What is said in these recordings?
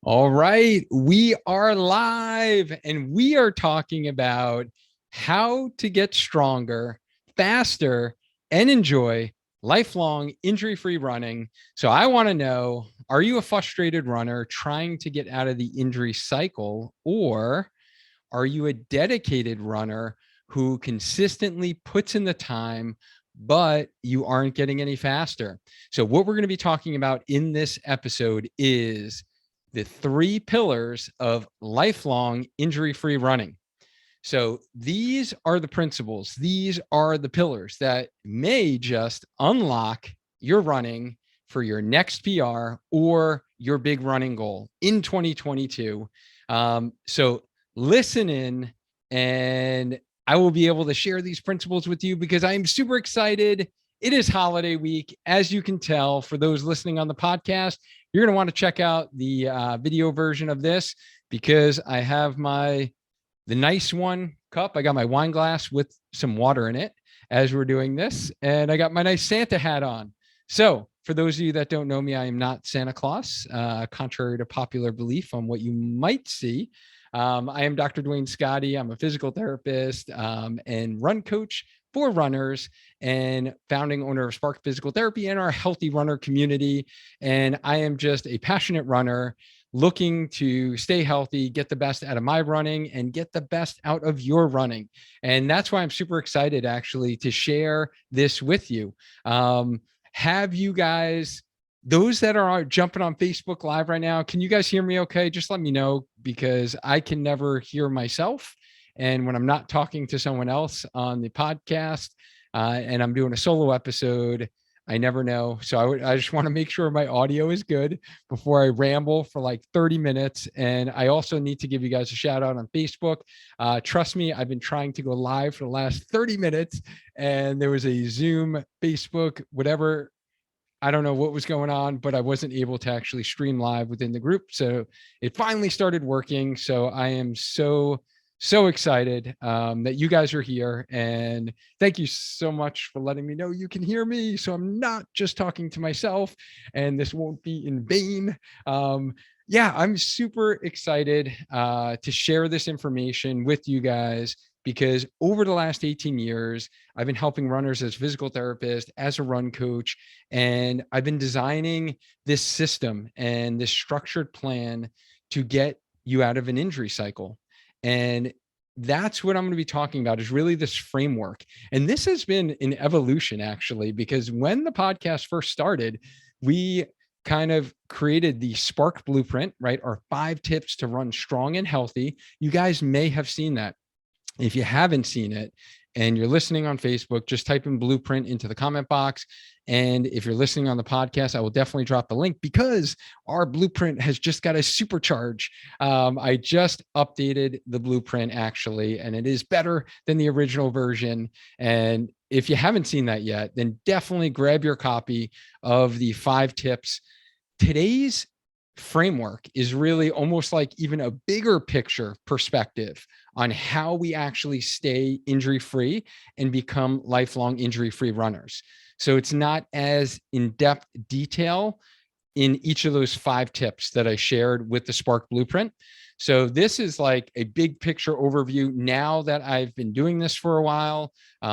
All right, we are live and we are talking about how to get stronger, faster, and enjoy lifelong injury free running. So, I want to know, are you a frustrated runner trying to get out of the injury cycle, or are you a dedicated runner who consistently puts in the time, but you aren't getting any faster? So, what we're going to be talking about in this episode is the three pillars of lifelong injury free running. So, these are the principles, these are the pillars that may just unlock your running for your next PR or your big running goal in 2022. So, listen in, and I will be able to share these principles with you because I'm super excited. It is holiday week. As you can tell, for those listening on the podcast, you're going to want to check out the video version of this because I have the nice one cup. I got my wine glass with some water in it as we're doing this. And I got my nice Santa hat on. So, for those of you that don't know me, I am not Santa Claus, contrary to popular belief on what you might see. I am Dr. Dwayne Scotty. I'm a physical therapist and run coach for runners and founding owner of Spark Physical Therapy and our healthy runner community. And I am just a passionate runner looking to stay healthy, get the best out of my running, and get the best out of your running. And that's why I'm super excited actually to share this with you. Have you guys, those that are jumping on Facebook Live right now, can you guys hear me okay? Just let me know because I can never hear myself. And when I'm not talking to someone else on the podcast and I'm doing a solo episode, I never know. So I just want to make sure my audio is good before I ramble for like 30 minutes. And I also need to give you guys a shout out on Facebook. Trust me, I've been trying to go live for the last 30 minutes and there was a Zoom, Facebook, whatever. I don't know what was going on, but I wasn't able to actually stream live within the group. So it finally started working. So I am so excited that you guys are here. And thank you so much for letting me know you can hear me. So I'm not just talking to myself and this won't be in vain. Yeah, I'm super excited to share this information with you guys because over the last 18 years, I've been helping runners as a physical therapist, as a run coach, and I've been designing this system and this structured plan to get you out of an injury cycle. And that's what I'm going to be talking about is really this framework. And this has been an evolution actually, because when the podcast first started, we kind of created the Spark blueprint, right? Our 5 tips to run strong and healthy. You guys may have seen that. If you haven't seen it and you're listening on Facebook, just type in blueprint into the comment box. And if you're listening on the podcast, I will definitely drop the link because our blueprint has just got a supercharge. I just updated the blueprint actually, and it is better than the original version. And if you haven't seen that yet, then definitely grab your copy of the 5 tips. Today's framework is really almost like even a bigger picture perspective on how we actually stay injury free and become lifelong injury free runners. So it's not as in depth detail in each of those 5 tips that I shared with the Spark Blueprint. So this is like a big picture overview. Now that I've been doing this for a while,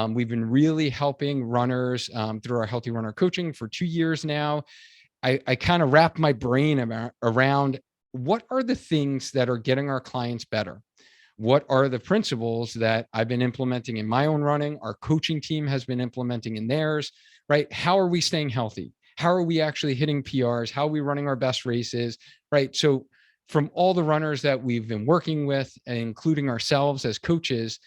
we've been really helping runners through our Healthy Runner coaching for 2 years now. I kind of wrap my brain around what are the things that are getting our clients better? What are the principles that I've been implementing in my own running? Our coaching team has been implementing in theirs, right? How are we staying healthy? How are we actually hitting PRs? How are we running our best races, right? So from all the runners that we've been working with, including ourselves as coaches,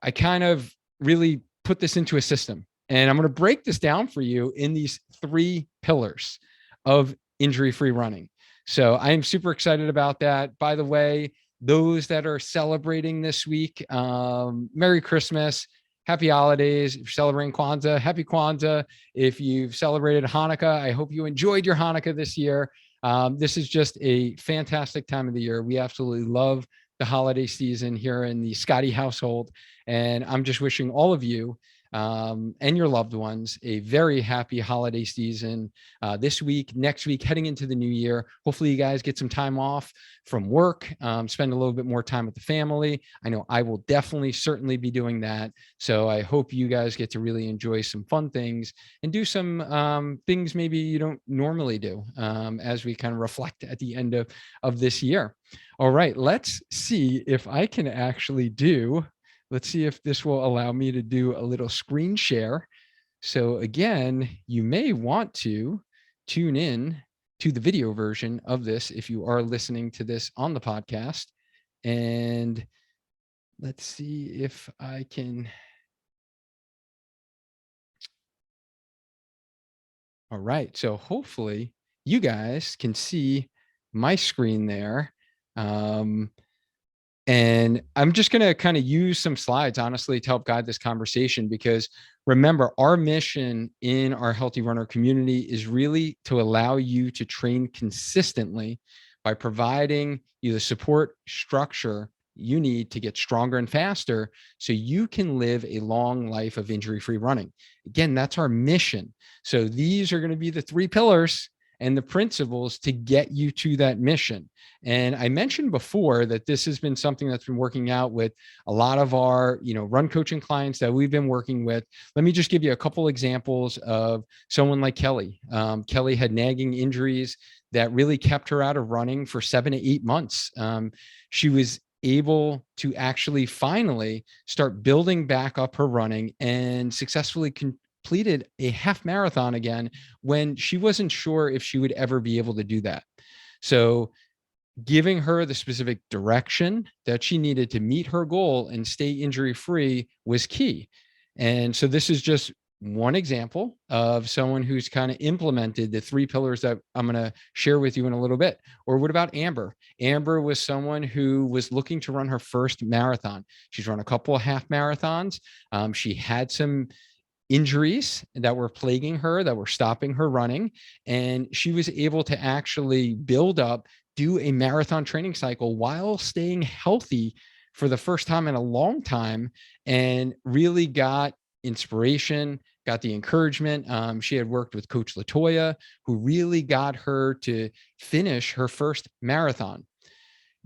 I kind of really put this into a system. And I'm going to break this down for you in these 3 pillars of injury-free running. So I am super excited about that. By the way, those that are celebrating this week, Merry Christmas, Happy Holidays. If you're celebrating Kwanzaa, Happy Kwanzaa. If you've celebrated Hanukkah, I hope you enjoyed your Hanukkah this year. This is just a fantastic time of the year. We absolutely love the holiday season here in the Scotty household. And I'm just wishing all of you and your loved ones a very happy holiday season this week, next week, heading into the new year. Hopefully you guys get some time off from work, spend a little bit more time with the family. I know I will definitely, certainly be doing that. So I hope you guys get to really enjoy some fun things and do some things maybe you don't normally do as we kind of reflect at the end of this year. All right, let's see if I can actually let's see if this will allow me to do a little screen share. So again, you may want to tune in to the video version of this if you are listening to this on the podcast. And let's see if I can. All right. So hopefully you guys can see my screen there. And I'm just going to kind of use some slides, honestly, to help guide this conversation, because remember, our mission in our Healthy Runner community is really to allow you to train consistently by providing you the support structure you need to get stronger and faster so you can live a long life of injury-free running. Again, that's our mission. So these are going to be the 3 pillars and the principles to get you to that mission. And I mentioned before that this has been something that's been working out with a lot of our, run coaching clients that we've been working with. Let me just give you a couple examples of someone like Kelly. Kelly had nagging injuries that really kept her out of running for 7 to 8 months. She was able to actually finally start building back up her running and successfully completed a half marathon again when she wasn't sure if she would ever be able to do that. So giving her the specific direction that she needed to meet her goal and stay injury free was key. And so this is just one example of someone who's kind of implemented the 3 pillars that I'm going to share with you in a little bit. Or what about Amber? Amber was someone who was looking to run her first marathon. She's run a couple of half marathons. She had some injuries that were plaguing her, that were stopping her running. And she was able to actually build up, do a marathon training cycle while staying healthy for the first time in a long time, and really got inspiration, got the encouragement. She had worked with Coach Latoya, who really got her to finish her first marathon.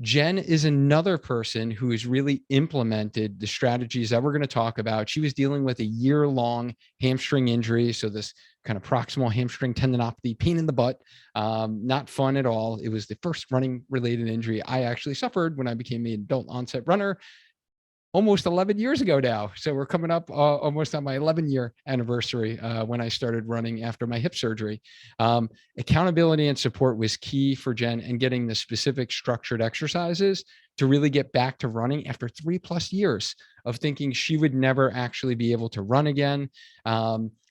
Jen is another person who has really implemented the strategies that we're going to talk about. She was dealing with a year-long hamstring injury. So this kind of proximal hamstring tendinopathy, pain in the butt, not fun at all. It was the first running related injury I actually suffered when I became an adult onset runner almost 11 years ago now. So we're coming up almost on my 11-year anniversary when I started running after my hip surgery. Accountability and support was key for Jen, and getting the specific structured exercises to really get back to running after 3+ years of thinking she would never actually be able to run again.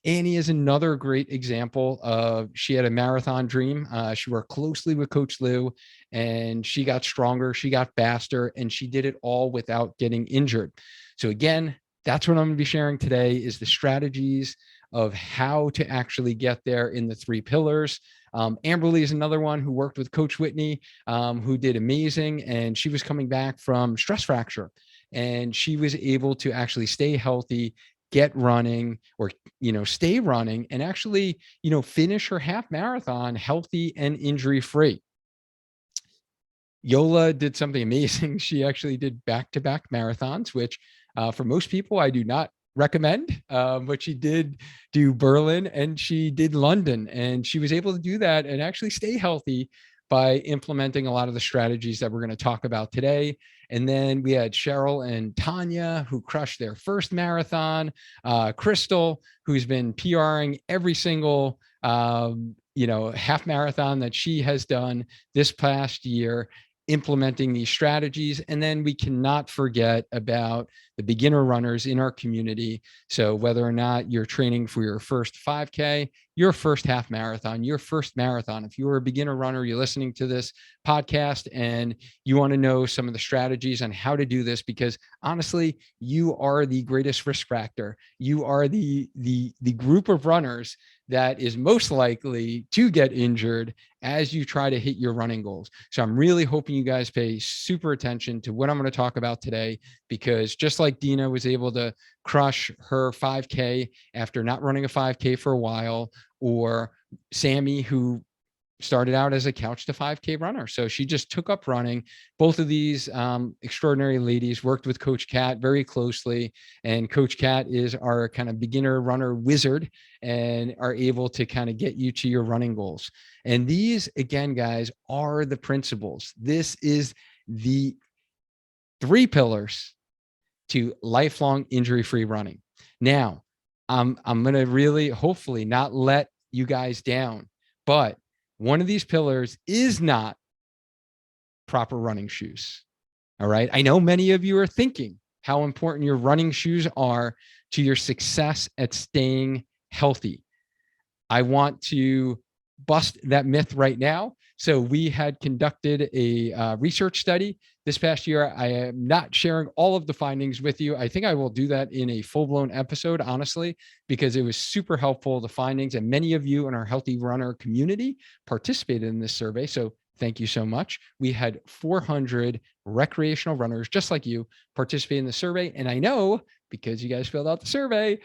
Annie is another great example of, she had a marathon dream. She worked closely with Coach Lou, and she got stronger, she got faster, and she did it all without getting injured. So again, that's what I'm going to be sharing today, is the strategies of how to actually get there in the 3 pillars. Amberly is another one who worked with Coach Whitney, who did amazing. And she was coming back from stress fracture, and she was able to actually stay healthy, get running, or, stay running, and actually, finish her half marathon healthy and injury free. Yola did something amazing. She actually did back-to-back marathons, which for most people I do not recommend, but she did do Berlin and she did London, and she was able to do that and actually stay healthy by implementing a lot of the strategies that we're going to talk about today. And then we had Cheryl and Tanya, who crushed their first marathon. Crystal, who's been PRing every single half marathon that she has done this past year, implementing these strategies. And then we cannot forget about the beginner runners in our community. So whether or not you're training for your first 5K, your first half marathon, your first marathon, if you're a beginner runner, you're listening to this podcast and you want to know some of the strategies on how to do this, because honestly, you are the greatest risk factor. You are the group of runners that is most likely to get injured as you try to hit your running goals. So I'm really hoping you guys pay super attention to what I'm going to talk about today, because just like like Dina was able to crush her 5K after not running a 5K for a while, or Sammy, who started out as a couch to 5K runner. So she just took up running. Both of these extraordinary ladies worked with Coach Kat very closely. And Coach Kat is our kind of beginner runner wizard and are able to kind of get you to your running goals. And these, again, guys, are the principles. This is the 3 pillars to lifelong injury-free running. Now, I'm going to really, hopefully, not let you guys down, but one of these pillars is not proper running shoes. All right. I know many of you are thinking how important your running shoes are to your success at staying healthy. I want to bust that myth right now. So we had conducted a research study this past year. I am not sharing all of the findings with you. I think I will do that in a full-blown episode, honestly, because it was super helpful, the findings, and many of you in our Healthy Runner community participated in this survey. So thank you so much. We had 400 recreational runners just like you participate in the survey. And I know, because you guys filled out the survey,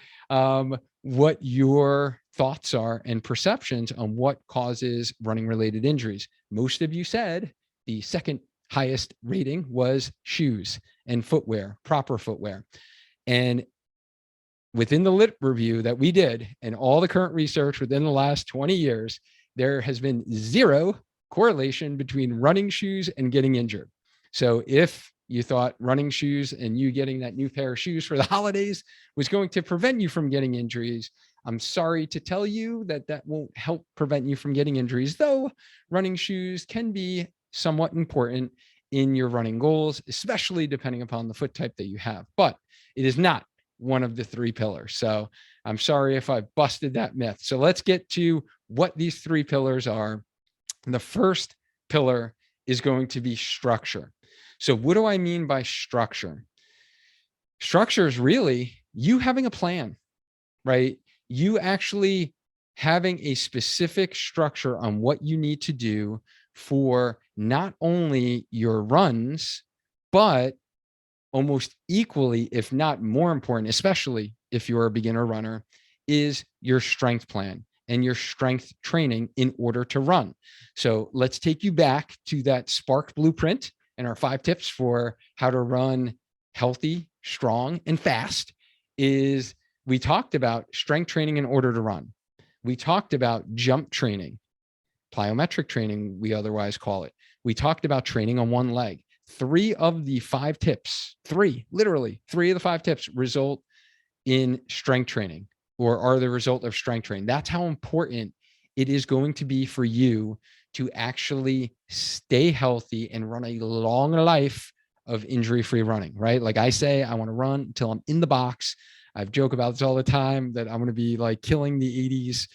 what your thoughts are and perceptions on what causes running related injuries. Most of you said the second highest rating was shoes and footwear, proper footwear. And within the lit review that we did and all the current research within the last 20 years, there has been zero correlation between running shoes and getting injured. So if you thought running shoes and you getting that new pair of shoes for the holidays was going to prevent you from getting injuries, I'm sorry to tell you that that won't help prevent you from getting injuries, though running shoes can be somewhat important in your running goals, especially depending upon the foot type that you have. But it is not one of the 3 pillars. So I'm sorry if I busted that myth. So let's get to what these 3 pillars are. The first pillar is going to be structure. So what do I mean by structure? Structure is really you having a plan, right? You actually having a specific structure on what you need to do for not only your runs, but almost equally, if not more important, especially if you're a beginner runner, is your strength plan and your strength training in order to run. So let's take you back to that Spark blueprint and our 5 tips for how to run healthy, strong, and fast. Is we talked about strength training in order to run. We talked about jump training, plyometric training, we otherwise call it. We talked about training on one leg. 3 of the 5 tips, literally 3 of the 5 tips result in strength training or are the result of strength training. That's how important it is going to be for you to actually stay healthy and run a long life of injury-free running, right? Like I say, I want to run until I'm in the box. I've joked about this all the time that I'm going to be like killing the 80s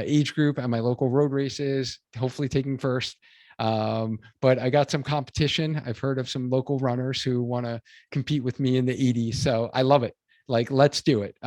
age group at my local road races, hopefully taking first. But I got some competition. I've heard of some local runners who want to compete with me in the 80s. So I love it. Like, let's do it.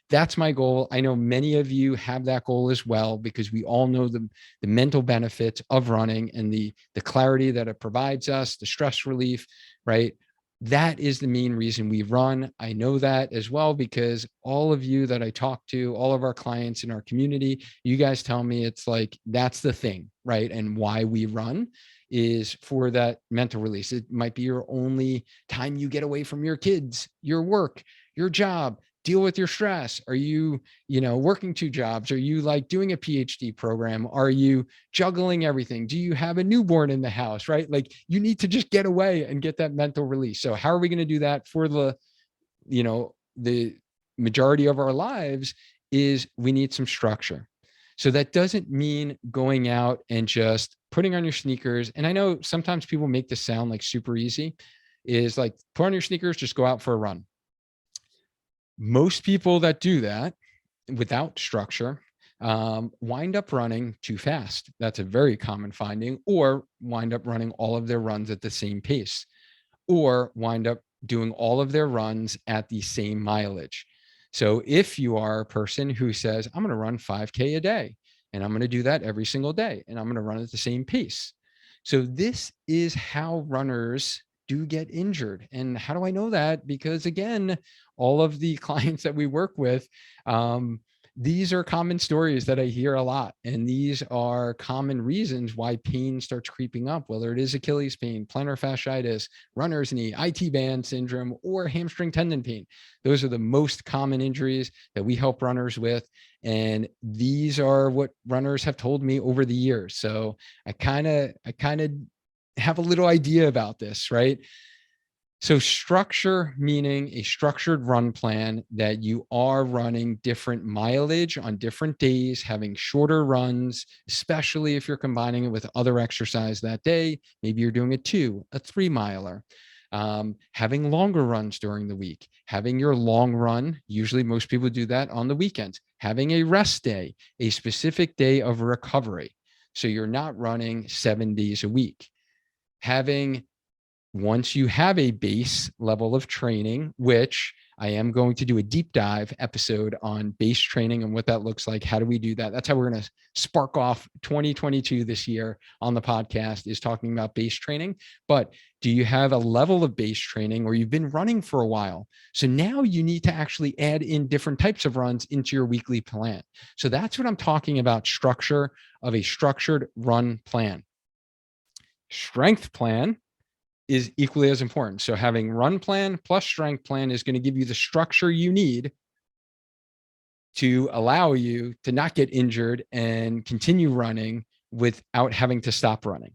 That's my goal. I know many of you have that goal as well, because we all know the mental benefits of running and the clarity that it provides us, the stress relief, right? That is the main reason we run. I know that as well, because all of you that I talk to, all of our clients in our community, you guys tell me it's like, that's the thing, right? And why we run is for that mental release. It might be your only time you get away from your kids, your work, your job, deal with your stress. Are you, working 2 jobs? Are you like doing a PhD program? Are you juggling everything? Do you have a newborn in the house, right? Like you need to just get away and get that mental release. So how are we going to do that for the majority of our lives? Is we need some structure. So that doesn't mean going out and just putting on your sneakers. And I know sometimes people make this sound like super easy, is like put on your sneakers, just go out for a run. Most people that do that without structure wind up running too fast. That's a very common finding, or wind up running all of their runs at the same pace, or wind up doing all of their runs at the same mileage. So if you are a person who says, I'm going to run 5K a day, and I'm going to do that every single day, and I'm going to run at the same pace. So this is how runners do get injured. And how do I know that? Because again, all of the clients that we work with, these are common stories that I hear a lot. And these are common reasons why pain starts creeping up, whether it is Achilles pain, plantar fasciitis, runner's knee, IT band syndrome, or hamstring tendon pain. Those are the most common injuries that we help runners with. And these are what runners have told me over the years. So I kind of have a little idea about this, right? So structure, meaning a structured run plan that you are running different mileage on different days, having shorter runs, especially if you're combining it with other exercise that day. Maybe you're doing a 3 miler. Having longer runs during the week, having your long run. Usually most people do that on the weekends, having a rest day, a specific day of recovery. So you're not running 7 days a week. Having, once you have a base level of training, which I am going to do a deep dive episode on base training and what that looks like. How do we do that? That's how we're going to spark off 2022 this year on the podcast, is talking about base training. But do you have a level of base training, or you've been running for a while? So now you need to actually add in different types of runs into your weekly plan. So that's what I'm talking about, structure of a structured run plan. Strength plan is equally as important. So having run plan plus strength plan is going to give you the structure you need to allow you to not get injured and continue running without having to stop running.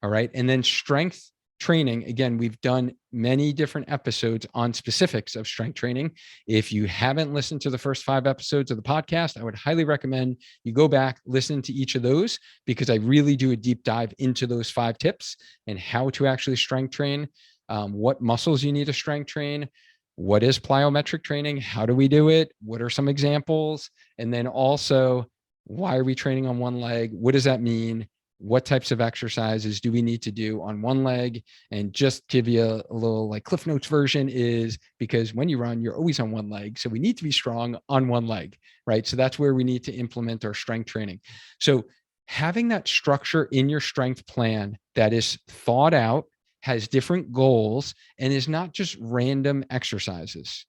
All right. And then strength training. Again, we've done many different episodes on specifics of strength training. If you haven't listened to the first 5 episodes of the podcast, I would highly recommend you go back, listen to each of those, because I really do a deep dive into those 5 tips and how to actually strength train, what muscles you need to strength train, what is plyometric training, how do we do it, what are some examples, and then also, why are we training on one leg? What does that mean? What types of exercises do we need to do on one leg? And just give you a little like Cliff Notes version, is because when you run, you're always on one leg. So we need to be strong on one leg, right? So that's where we need to implement our strength training. So having that structure in your strength plan that is thought out, has different goals, and is not just random exercises.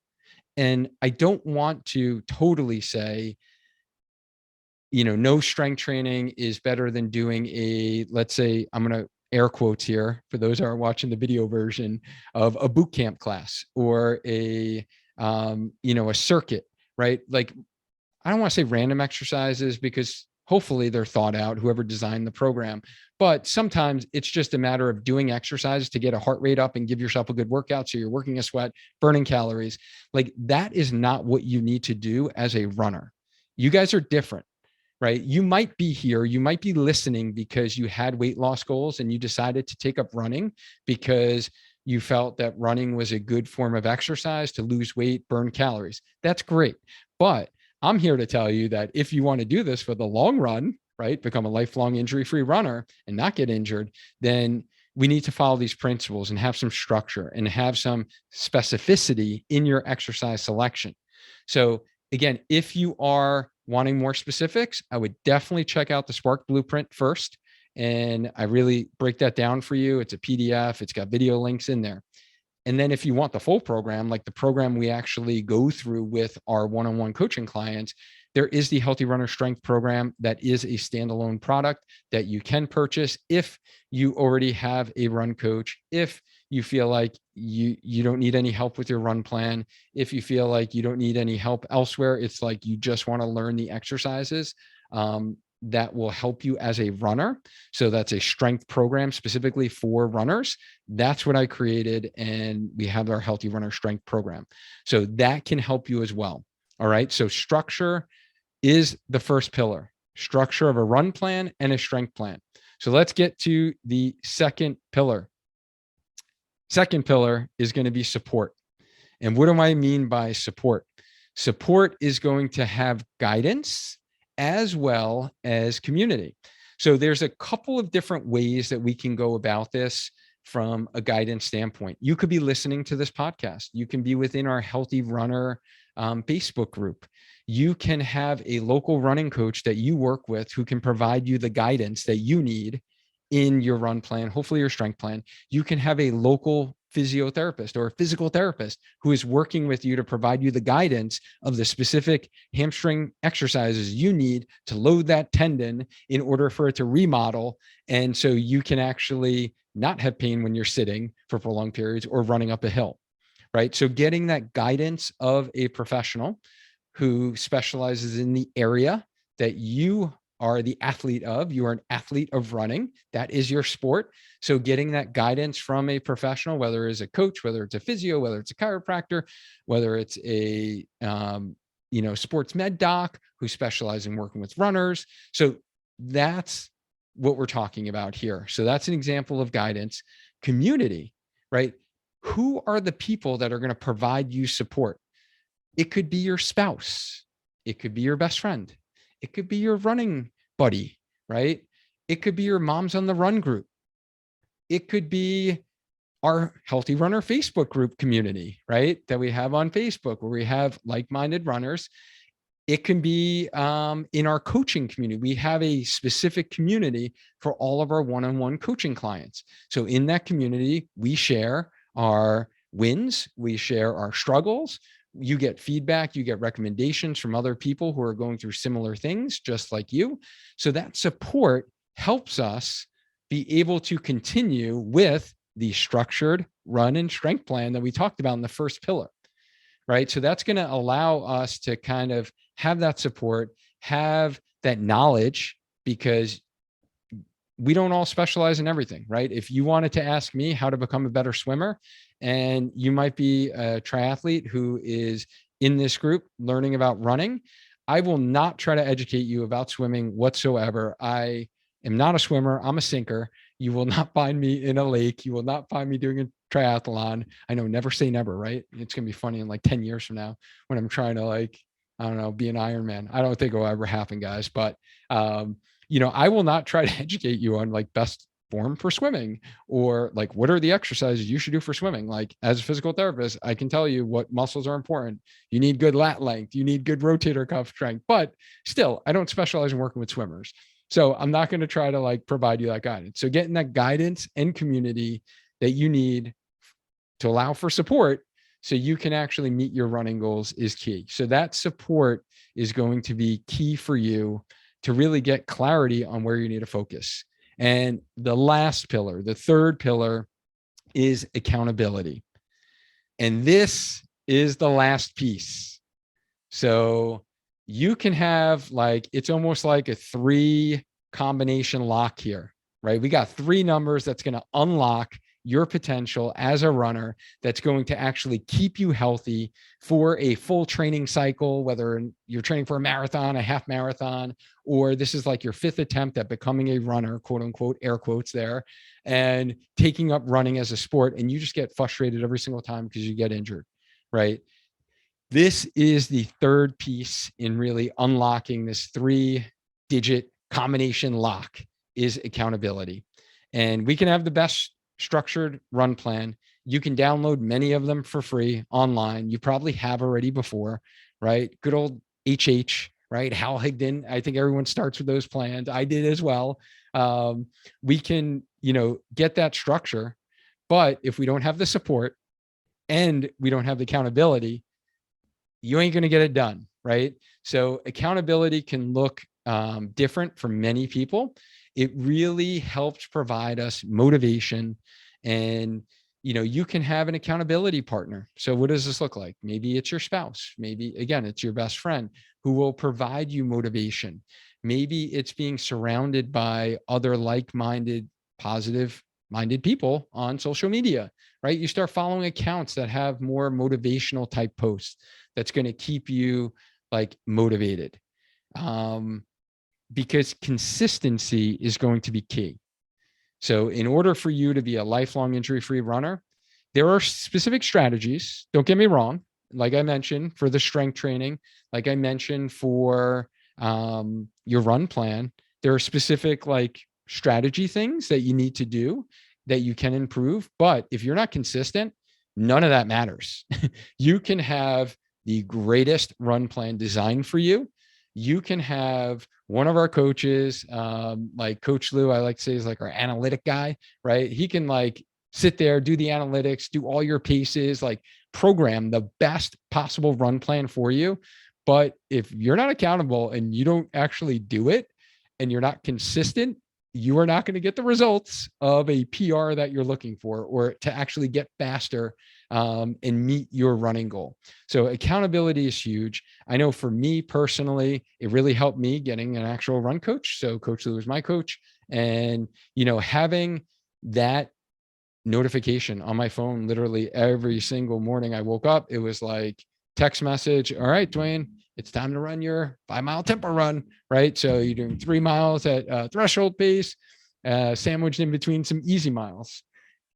And I don't want to totally say, no strength training is better than doing let's say, I'm going to air quotes here for those who are watching the video version of a boot camp class, or a circuit, right? Like, I don't want to say random exercises, because hopefully they're thought out, whoever designed the program. But sometimes it's just a matter of doing exercises to get a heart rate up and give yourself a good workout. So you're working a sweat, burning calories. Like, that is not what you need to do as a runner. You guys are different, right? You might be here, you might be listening because you had weight loss goals and you decided to take up running because you felt that running was a good form of exercise to lose weight, burn calories. That's great. But I'm here to tell you that if you want to do this for the long run, right, become a lifelong injury-free runner and not get injured, then we need to follow these principles and have some structure and have some specificity in your exercise selection. So again, if you are wanting more specifics, I would definitely check out the Spark Blueprint first. And I really break that down for you. It's a PDF. It's got video links in there. And then if you want the full program, like the program we actually go through with our one-on-one coaching clients, there is the Healthy Runner Strength Program that is a standalone product that you can purchase if you already have a run coach, if you feel like you don't need any help with your run plan, if you feel like you don't need any help elsewhere, it's like you just want to learn the exercises that will help you as a runner. So that's a strength program specifically for runners. That's what I created. And we have our Healthy Runner Strength Program. So that can help you as well. All right. So structure is the first pillar, structure of a run plan and a strength plan. So let's get to the second pillar. Second pillar is going to be support. And what do I mean by support? Support is going to have guidance as well as community. So there's a couple of different ways that we can go about this from a guidance standpoint. You could be listening to this podcast. You can be within our Healthy Runner Facebook group. You can have a local running coach that you work with who can provide you the guidance that you need in your run plan, hopefully your strength plan, you can have a local physiotherapist or a physical therapist who is working with you to provide you the guidance of the specific hamstring exercises you need to load that tendon in order for it to remodel. And so you can actually not have pain when you're sitting for prolonged periods or running up a hill, right? So getting that guidance of a professional who specializes in the area that you are the athlete of. You are an athlete of running. That is your sport. So getting that guidance from a professional, whether it's a coach, whether it's a physio, whether it's a chiropractor, whether it's a sports med doc who specializes in working with runners. So that's what we're talking about here. So that's an example of guidance. Community, right? Who are the people that are going to provide you support? It could be your spouse. It could be your best friend. It could be your running buddy, right? It could be your Moms on the Run group. It could be our Healthy Runner Facebook group community, right? That we have on Facebook where we have like-minded runners. It can be in our coaching community. We have a specific community for all of our one-on-one coaching clients. So in that community, we share our wins, we share our struggles. You get feedback, you get recommendations from other people who are going through similar things, just like you. So that support helps us be able to continue with the structured run and strength plan that we talked about in the first pillar, right? So that's going to allow us to kind of have that support, have that knowledge, because we don't all specialize in everything, right? If you wanted to ask me how to become a better swimmer, and you might be a triathlete who is in this group learning about running, I will not try to educate you about swimming whatsoever. I am not a swimmer. I'm a sinker. You will not find me in a lake. You will not find me doing a triathlon. I know, never say never, right? It's going to be funny in like 10 years from now when I'm trying to be an Ironman. I don't think it will ever happen, guys, but I will not try to educate you on like best form for swimming or like what are the exercises you should do for swimming. Like as a physical therapist, I can tell you what muscles are important. You need good lat length, you need good rotator cuff strength, but still I don't specialize in working with swimmers. So I'm not going to try to like provide you that guidance. So getting that guidance and community that you need to allow for support so you can actually meet your running goals is key. So that support is going to be key for you to really get clarity on where you need to focus. And the last pillar, the third pillar, is accountability. And this is the last piece. So you can have it's almost like a 3 combination lock here, right? We got 3 numbers that's going to unlock your potential as a runner, that's going to actually keep you healthy for a full training cycle, whether you're training for a marathon, a half marathon, or this is like your 5th attempt at becoming a runner, quote unquote, air quotes there, and taking up running as a sport. And you just get frustrated every single time because you get injured, right? This is the third piece in really unlocking this 3-digit combination lock, is accountability. And we can have the best structured run plan. You can download many of them for free online. You probably have already before, right? Good old HH, right? Hal Higdon. I think everyone starts with those plans. I did as well. We can, get that structure, but if we don't have the support and we don't have the accountability, you ain't going to get it done, right? So accountability can look different for many people. It really helps provide us motivation, and you can have an accountability partner. So what does this look like? Maybe it's your spouse. Maybe again, it's your best friend who will provide you motivation. Maybe it's being surrounded by other like-minded, positive-minded people on social media, right? You start following accounts that have more motivational type posts that's going to keep you motivated. Because consistency is going to be key. So in order for you to be a lifelong injury-free runner, there are specific strategies. Don't get me wrong. Like I mentioned, for the strength training, like I mentioned for your run plan, there are specific strategy things that you need to do that you can improve. But if you're not consistent, none of that matters. You can have the greatest run plan designed for you. you can have one of our coaches, like Coach Lou, I like to say is like our analytic guy, right? He can like sit there, do the analytics, do all your paces, like program the best possible run plan for you. But if you're not accountable and you don't actually do it and you're not consistent, you are not going to get the results of a PR that you're looking for, or to actually get faster and meet your running goal. So accountability is huge. I know for me personally, it really helped me getting an actual run coach. So Coach Lou was my coach. And, having that notification on my phone literally every single morning I woke up, it was like text message, all right, Dwayne, it's time to run your 5-mile tempo run, right? So you're doing 3 miles at threshold pace, sandwiched in between some easy miles,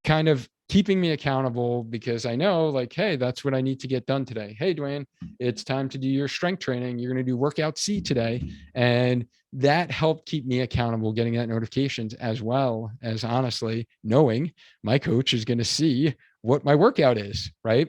kind of keeping me accountable, because I know like, hey, that's what I need to get done today. Hey, Dwayne, it's time to do your strength training. You're going to do workout C today. And that helped keep me accountable, getting that notifications, as well as honestly knowing my coach is going to see what my workout is, right?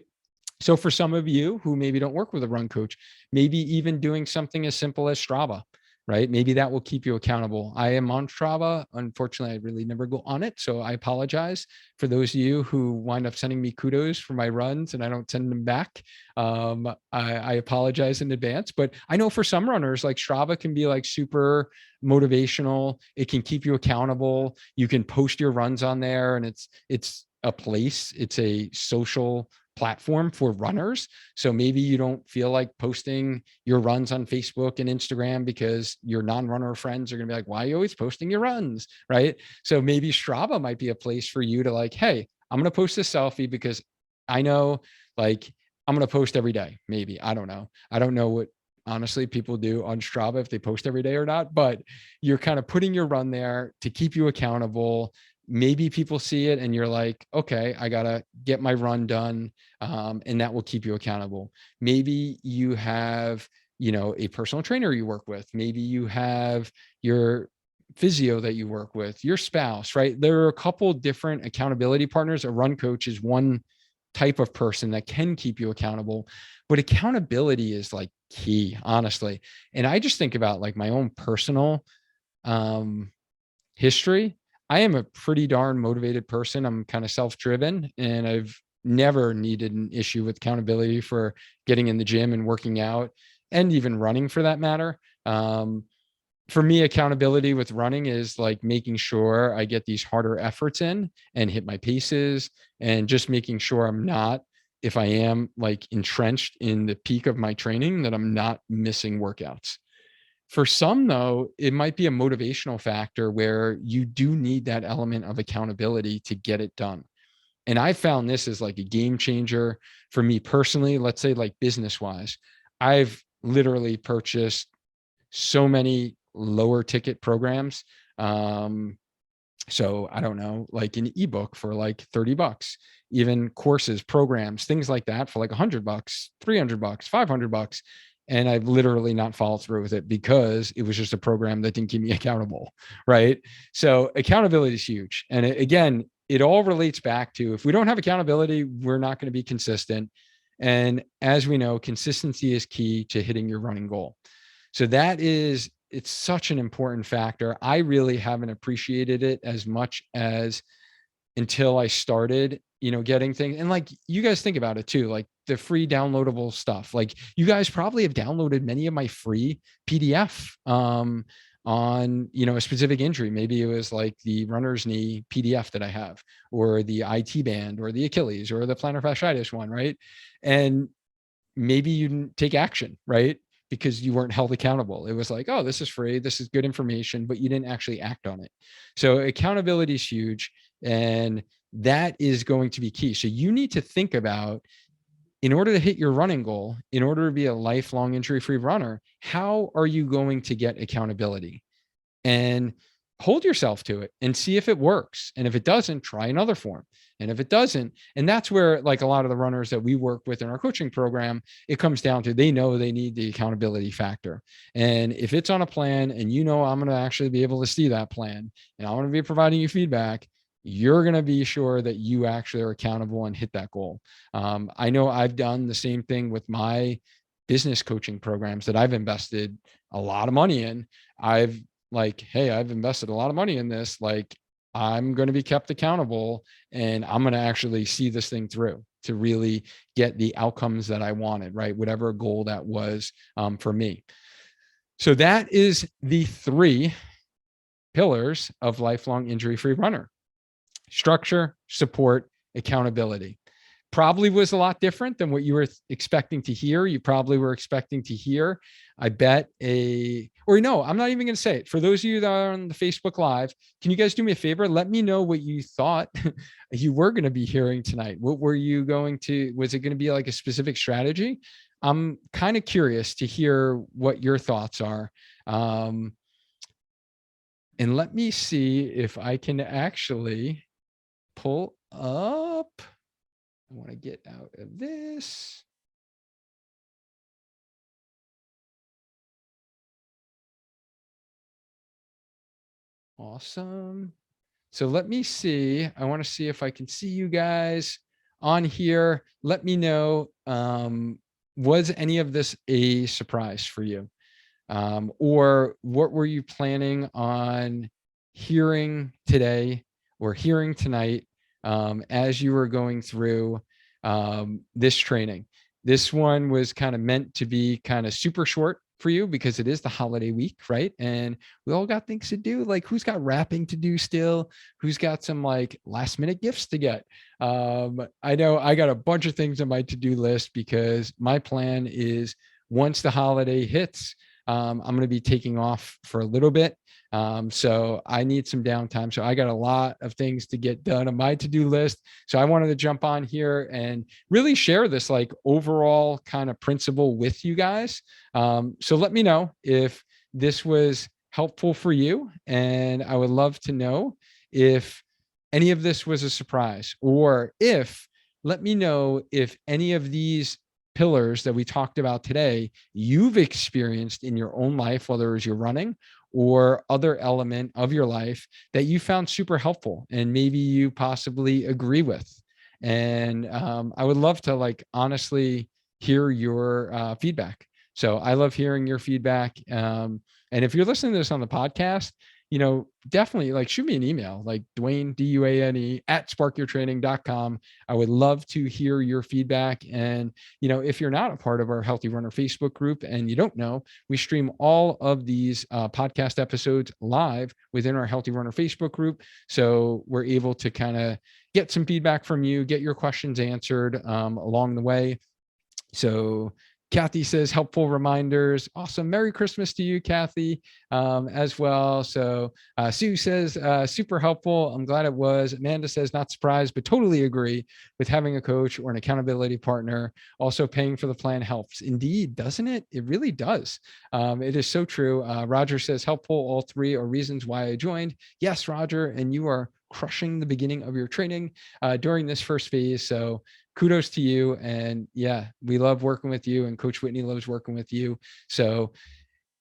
So for some of you who maybe don't work with a run coach, maybe even doing something as simple as Strava, right? Maybe that will keep you accountable. I am on Strava. Unfortunately, I really never go on it. So I apologize for those of you who wind up sending me kudos for my runs and I don't send them back. I apologize in advance, but I know for some runners, like Strava can be like super motivational. It can keep you accountable. You can post your runs on there, and it's a place, it's a social platform for runners. So maybe you don't feel like posting your runs on Facebook and Instagram because your non-runner friends are going to be like, why are you always posting your runs? Right. So maybe Strava might be a place for you to like, hey, I'm going to post a selfie because I know like I'm going to post every day. Maybe, I don't know. I don't know what honestly people do on Strava, if they post every day or not, but you're kind of putting your run there to keep you accountable. Maybe people see it and you're like, okay, I got to get my run done. And that will keep you accountable. Maybe you have, a personal trainer you work with. Maybe you have your physio that you work with, your spouse, right? There are a couple different accountability partners. A run coach is one type of person that can keep you accountable, but accountability is like key, honestly. And I just think about like my own personal um, history. I am a pretty darn motivated person. I'm kind of self-driven, and I've never needed an issue with accountability for getting in the gym and working out, and even running for that matter. For me, accountability with running is like making sure I get these harder efforts in and hit my paces, and just making sure I'm not, if I am like entrenched in the peak of my training, that I'm not missing workouts. For some, though, it might be a motivational factor where you do need that element of accountability to get it done. And I found this is like a game changer for me personally. Let's say, like business wise, I've literally purchased so many lower ticket programs. So I don't know, like an ebook for like $30, even courses, programs, things like that for like $100, $300, $500. And I've literally not followed through with it because it was just a program that didn't keep me accountable. Right. So accountability is huge. And again, it all relates back to, if we don't have accountability, we're not going to be consistent. And as we know, consistency is key to hitting your running goal. So it's such an important factor. I really haven't appreciated it as much as until I started, getting things. And like, you guys think about it too, like the free downloadable stuff. Like you guys probably have downloaded many of my free PDF on, a specific injury. Maybe it was like the runner's knee PDF that I have, or the IT band, or the Achilles, or the plantar fasciitis one, right? And maybe you didn't take action, right? Because you weren't held accountable. It was like, oh, this is free, this is good information, but you didn't actually act on it. So accountability is huge. And that is going to be key. So you need to think about, in order to hit your running goal, in order to be a lifelong injury-free runner, how are you going to get accountability? And hold yourself to it and see if it works. And if it doesn't, try another form. And if it doesn't, and that's where like a lot of the runners that we work with in our coaching program, it comes down to, they know they need the accountability factor. And if it's on a plan and I'm going to actually be able to see that plan, and I want to be providing you feedback, you're going to be sure that you actually are accountable and hit that goal. I know I've done the same thing with my business coaching programs that I've invested a lot of money in. I've like, hey, I've invested a lot of money in this. Like, I'm going to be kept accountable and I'm going to actually see this thing through to really get the outcomes that I wanted, right? Whatever goal that was for me. So that is the 3 pillars of lifelong injury-free runner: structure, support, accountability. Probably was a lot different than what you were expecting to hear. You probably were expecting to hear, I bet, or no, I'm not even going to say it. For those of you that are on the Facebook Live, can you guys do me a favor? Let me know what you thought you were going to be hearing tonight. What were you going to, was it going to be like a specific strategy? I'm kind of curious to hear what your thoughts are. And let me see if I can actually pull up. I want to get out of this. Awesome. So let me see. I want to see if I can see you guys on here. Let me know. Was any of this a surprise for you? Or what were you planning on hearing today or hearing tonight as you were going through this training? This one was kind of meant to be kind of super short for you because it is the holiday week, right? And we all got things to do. Like, who's got wrapping to do still? Who's got some like last minute gifts to get? I know I got a bunch of things on my to-do list because my plan is, once the holiday hits, I'm going to be taking off for a little bit. So I need some downtime. So I got a lot of things to get done on my to-do list. So I wanted to jump on here and really share this like overall kind of principle with you guys. So let me know if this was helpful for you. And I would love to know if any of this was a surprise, or if, let me know if any of these pillars that we talked about today you've experienced in your own life, whether it was your running or other element of your life that you found super helpful and maybe you possibly agree with. And I would love to like honestly hear your feedback. So I love hearing your feedback. And if you're listening to this on the podcast, definitely like shoot me an email, like Dwayne, Duane at sparkyourtraining.com. I would love to hear your feedback. And, if you're not a part of our Healthy Runner Facebook group and you don't know, we stream all of these podcast episodes live within our Healthy Runner Facebook group. So we're able to kind of get some feedback from you, get your questions answered along the way. So Kathy says helpful reminders. Awesome. Merry Christmas to you, Kathy, as well. So Sue says super helpful. I'm glad it was. Amanda says not surprised, but totally agree with having a coach or an accountability partner. Also, paying for the plan helps. Indeed, doesn't it? It really does. It is so true. Roger says helpful. All 3 are reasons why I joined. Yes, Roger, and you are crushing the beginning of your training during this first phase. So kudos to you. And yeah, we love working with you, and Coach Whitney loves working with you. So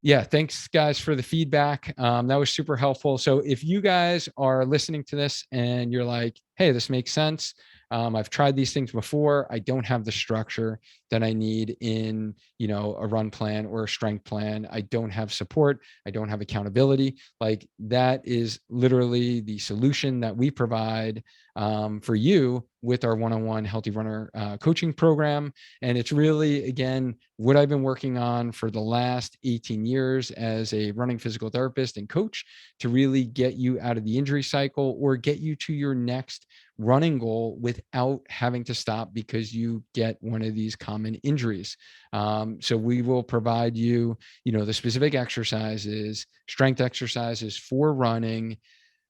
yeah, thanks guys for the feedback. That was super helpful. So if you guys are listening to this and you're like, hey, this makes sense. I've tried these things before. I don't have the structure that I need in, a run plan or a strength plan. I don't have support. I don't have accountability. Like, that is literally the solution that we provide for you with our one-on-one Healthy Runner coaching program. And it's really, again, what I've been working on for the last 18 years as a running physical therapist and coach, to really get you out of the injury cycle or get you to your next running goal without having to stop because you get one of these common injuries. So we will provide you, the specific exercises, strength exercises for running,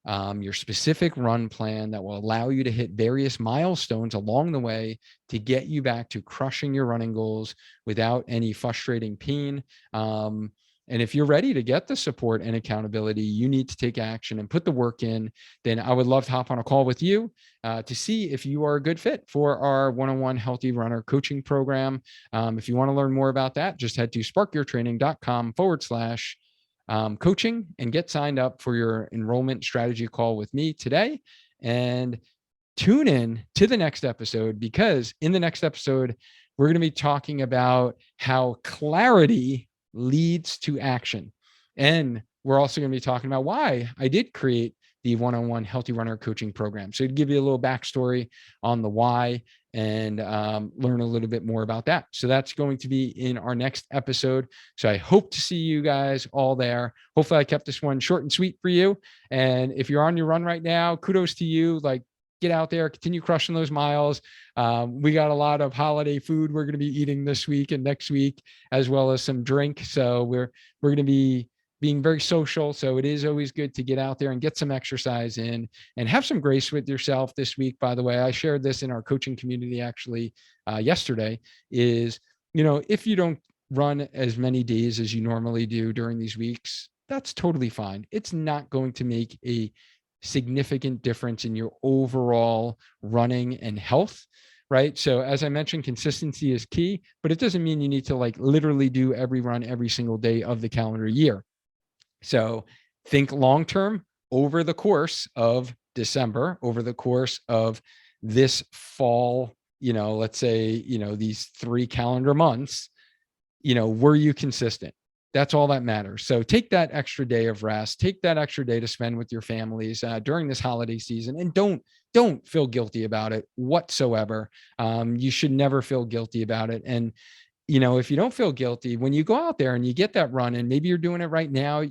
your specific run plan that will allow you to hit various milestones along the way to get you back to crushing your running goals without any frustrating pain. And if you're ready to get the support and accountability, you need to take action and put the work in. Then I would love to hop on a call with you to see if you are a good fit for our one-on-one Healthy Runner coaching program. If you want to learn more about that, just head to sparkyourtraining.com/coaching and get signed up for your enrollment strategy call with me today. And tune in to the next episode, because in the next episode, we're going to be talking about how clarity leads to action. And we're also going to be talking about why I did create the one-on-one Healthy Runner coaching program. So to give you a little backstory on the why and learn a little bit more about that. So that's going to be in our next episode. So I hope to see you guys all there. Hopefully I kept this one short and sweet for you. And if you're on your run right now, kudos to you. Like, get out there, continue crushing those miles. We got a lot of holiday food we're going to be eating this week and next week, as well as some drink. So we're going to be being very social. So it is always good to get out there and get some exercise in and have some grace with yourself this week. By the way, I shared this in our coaching community actually yesterday is, if you don't run as many days as you normally do during these weeks, that's totally fine. It's not going to make a significant difference in your overall running and health. Right. So as I mentioned, consistency is key, but it doesn't mean you need to like literally do every run every single day of the calendar year. So think long term over the course of December, over the course of this fall, let's say, these 3 calendar months, were you consistent? That's all that matters. So take that extra day of rest, take that extra day to spend with your families during this holiday season, and don't feel guilty about it whatsoever. You should never feel guilty about it. And if you don't feel guilty when you go out there and you get that run, and maybe you're doing it right now,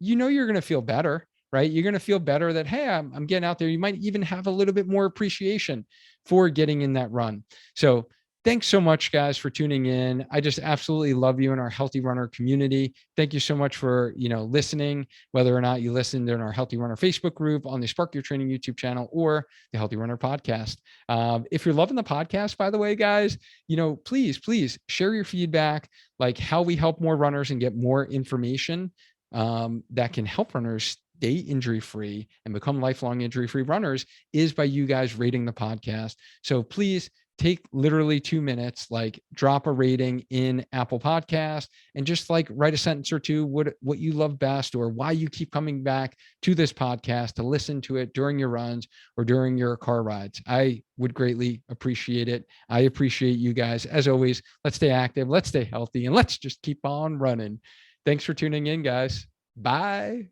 you're going to feel better, right? You're going to feel better that, hey, I'm getting out there. You might even have a little bit more appreciation for getting in that run. So thanks so much, guys, for tuning in. I just absolutely love you in our Healthy Runner community. Thank you so much for, listening, whether or not you listened in our Healthy Runner Facebook group, on the Spark Your Training YouTube channel, or the Healthy Runner podcast. If you're loving the podcast, by the way, guys, please share your feedback, like how we help more runners and get more information that can help runners stay injury-free and become lifelong injury-free runners is by you guys rating the podcast. So please take literally 2 minutes, like drop a rating in Apple Podcast and just like write a sentence or two, what you love best or why you keep coming back to this podcast to listen to it during your runs or during your car rides. I would greatly appreciate it. I appreciate you guys. As always, let's stay active, let's stay healthy, and let's just keep on running. Thanks for tuning in, guys. Bye.